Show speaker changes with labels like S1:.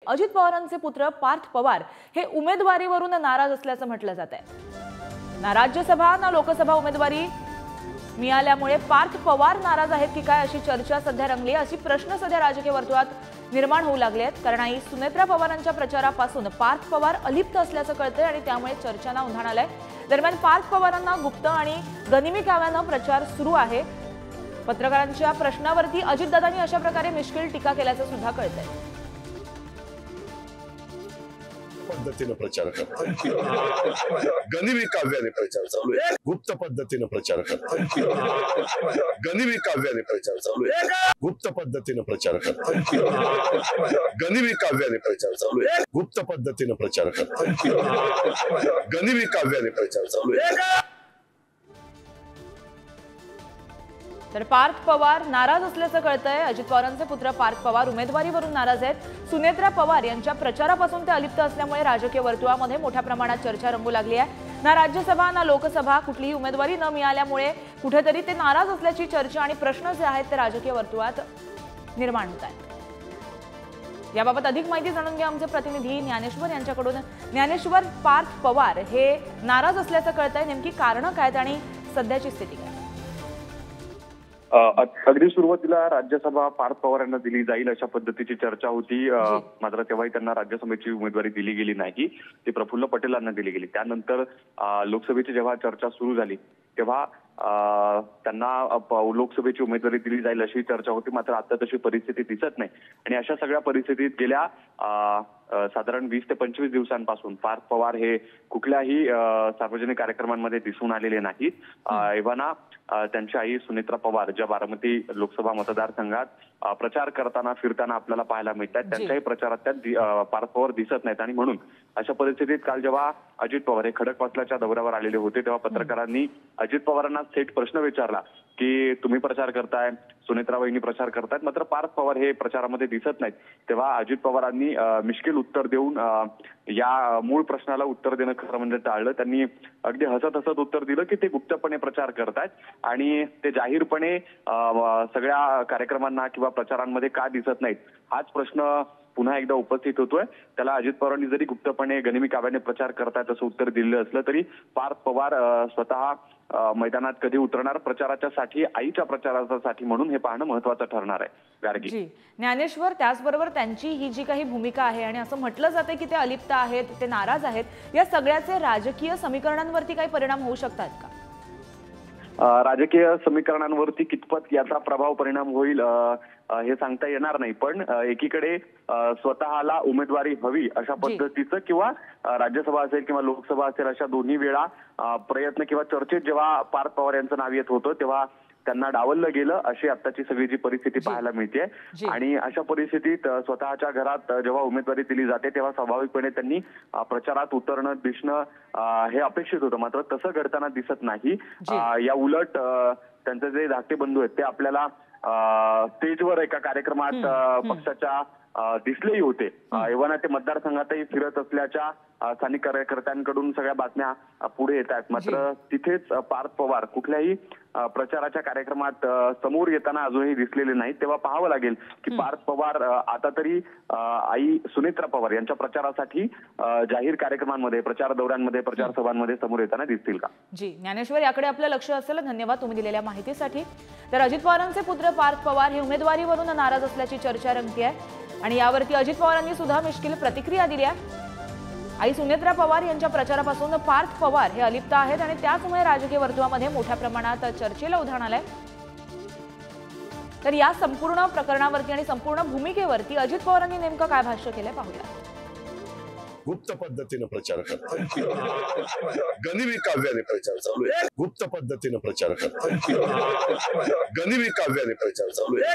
S1: अजित पवारांचे पुत्र पार्थ पवार हे उमेदवारीवरून नाराज असल्याचं म्हटलं जात आहे। ना राज्यसभा ना लोकसभा उमेदवारी मिळाल्यामुळे पार्थ पवार नाराज आहेत की काय अशी चर्चा सध्या रंगली आहे। अशी प्रश्न सध्या राजकीय वर्तुळात निर्माण होऊ लागले आहेत, कारण आई सुनेत्रा पवारांच्या प्रचारापासून पार्थ पवार अलिप्त असल्याचं कळतंय आणि त्यामुळे चर्चांना उधाण आलंय। दरम्यान पार्थ पवारांना गुप्त आणि गनिमी काव्यानं प्रचार सुरू आहे। पत्रकारांच्या प्रश्नावरती अजितदादांनी अशा प्रकारे मिश्किल टीका केल्याचं सुद्धा कळतंय।
S2: पद्धतीने प्रचार करतात, गनिमी काव्याने प्रचार चालू आहे। गुप्त पद्धतीने प्रचार करतात, गनिमी काव्याने प्रचार चालू आहे। गुप्त पद्धतीने प्रचार करतात, गनिमी काव्याने प्रचार चालू आहे। गुप्त पद्धतीने प्रचार करतात, गनिमी काव्याने प्रचार चालू आहे।
S1: तर पार्थ पवार नाराज असल्याचं कळतंय। अजित पवारांचे पुत्र पार्थ पवार उमेदवारीवरून नाराज आहेत। सुनेत्रा पवार यांच्या प्रचारापासून ते अलिप्त असल्यामुळे राजकीय वर्तुळामध्ये मोठ्या प्रमाणात चर्चा रंगू लागली आहे। ना राज्यसभा ना लोकसभा कुठलीही उमेदवारी न मिळाल्यामुळे कुठेतरी ते नाराज असल्याची चर्चा आणि प्रश्न जे आहेत ते राजकीय वर्तुळात निर्माण होत आहेत। याबाबत अधिक माहिती जाणून घ्या आमचे प्रतिनिधी ज्ञानेश्वर यांच्याकडून। ज्ञानेश्वर, पार्थ पवार हे नाराज असल्याचं कळतंय, नेमकी कारणं काय आणि सध्याची स्थिती काय?
S3: अगदी सुरुवातीला राज्यसभा पार्थ पवार यांना दिली जाईल अशा पद्धतीची चर्चा होती, मात्र तेव्हाही त्यांना राज्यसभेची उमेदवारी दिली गेली नाही, ती प्रफुल्ल पटेलांना दिली गेली। त्यानंतर लोकसभेची जेव्हा चर्चा सुरू झाली तेव्हा त्यांना लोकसभेची उमेदवारी दिली जाईल अशी चर्चा होती, मात्र आता तशी परिस्थिती दिसत नाही। आणि अशा सगळ्या परिस्थितीत गेल्या साधारण 20 ते 25 दिवसांपासून पार्थ पवार हे कुठल्याही सार्वजनिक कार्यक्रमांमध्ये दिसून आलेले नाहीत। एव्हाना त्यांची आई सुनेत्रा पवार ज्या बारामती लोकसभा मतदारसंघात प्रचार करताना फिरताना आपल्याला पाहायला मिळतात, त्यांच्याही प्रचारात त्यात पार्थ पवार दिसत नाहीत। आणि म्हणून अशा परिस्थितीत काल जेव्हा अजित पवार हे खडकवासल्याच्या दौऱ्यावर आलेले होते तेव्हा पत्रकारांनी अजित पवारांना थेट प्रश्न विचारला की तुम्ही प्रचार करताय, सुनेत्रा वहिनी प्रचार करतायत, मात्र पार्थ पवार हे प्रचारामध्ये दिसत नाहीत। तेव्हा अजित पवारांनी मिश्किल उत्तर देऊन या मूळ प्रश्नाला उत्तर देणं खरं म्हणजे टाळलं। त्यांनी अगदी हसत हसत उत्तर दिलं की ते गुप्तपणे प्रचार करतायत आणि ते जाहीरपणे सगळ्या कार्यक्रमांना किंवा प्रचारांमध्ये का दिसत नाहीत, हाच प्रश्न पुन्हा एकदा उपस्थित होतोय। त्याला अजित पवारांनी जरी गुप्तपणे गनिमी काव्याने प्रचार करतायत असं उत्तर दिलं असलं तरी पार्थ पवार स्वतः मैदानात कधी उतरणार प्रचाराच्या साठी, आईच्या प्रचारासाठी, म्हणून हे पाहणं महत्त्वाचं ठरणार आहे। गार्गी
S1: जी ज्ञानेश्वर, त्याचबरोबर त्यांची ही जी काही भूमिका आहे आणि असं म्हटलं जाते की ते अलिप्त आहेत, ते नाराज आहेत, या सगळ्याचे राजकीय समीकरणांवरती काही परिणाम होऊ शकतात का?
S3: राजकीय समीकरणांवरती कितपत याचा प्रभाव परिणाम होईल हे सांगता येणार नाही, पण एकीकडे स्वतःला उमेदवारी हवी अशा पद्धतीचं किंवा राज्यसभा असेल किंवा लोकसभा असेल अशा दोन्ही वेळा प्रयत्न किंवा चर्चेत जेव्हा पार्थ पवार यांचं नाव येत होतं तेव्हा त्यांना डावललं गेलं अशी आताची सगळी जी परिस्थिती पाहायला मिळते। आणि अशा परिस्थितीत स्वतःच्या घरात जेव्हा उमेदवारी दिली जाते तेव्हा स्वाभाविकपणे त्यांनी प्रचारात उतरणं दिसणं हे अपेक्षित होतं, मात्र तसं घडताना दिसत नाही। या उलट त्यांचे जे धाकटे बंधू आहेत ते आपल्याला स्टेजवर एका कार्यक्रमात पक्षाच्या दिसलेही होते। एव्हाना ते मतदारसंघातही फिरत असल्याच्या स्थानिक कार्यकर्त्यांकडून सगळ्या बातम्या पुढे येत आहेत, मात्र तिथेच पार्थ पवार कुठल्याही प्रचाराच्या कार्यक्रमात समोर येताना अजूनही दिसलेले नाहीत। तेव्हा पाहावं लागेल की पार्थ पवार आता तरी आई सुनेत्रा पवार यांच्या प्रचारासाठी जाहीर कार्यक्रमांमध्ये, प्रचार दौऱ्यांमध्ये, प्रचार सभांमध्ये समोर येताना दिसतील का?
S1: जी ज्ञानेश्वर, याकडे आपलं लक्ष असेल। धन्यवाद तुम्ही दिलेल्या माहितीसाठी। तर अजित पवारांचे पुत्र पार्थ पवार हे उमेदवारीवरून नाराज असल्याची चर्चा रंगते आहे आणि यावरती अजित पवारांनी सुद्धा मिश्किल प्रतिक्रिया दिली आहे। आई सुनेत्रा पवार यांच्या प्रचारापासून पार्थ पवार हे अलिप्त आहेत आणि त्याचमुळे राजकीय वर्तुळामध्ये मोठ्या प्रमाणात चर्चेला उधाण आलंय। तर या संपूर्ण प्रकरणावरती आणि संपूर्ण भूमिकेवरती अजित पवारांनी नेमकं काय भाष्य केलंय पाहूया।
S2: गुप्त पद्धतीने प्रचार करतात, गनिमी काव्याने प्रचार चालू आहे। गुप्त पद्धतीने प्रचार करतात, गनिमी काव्याने प्रचार चालू आहे।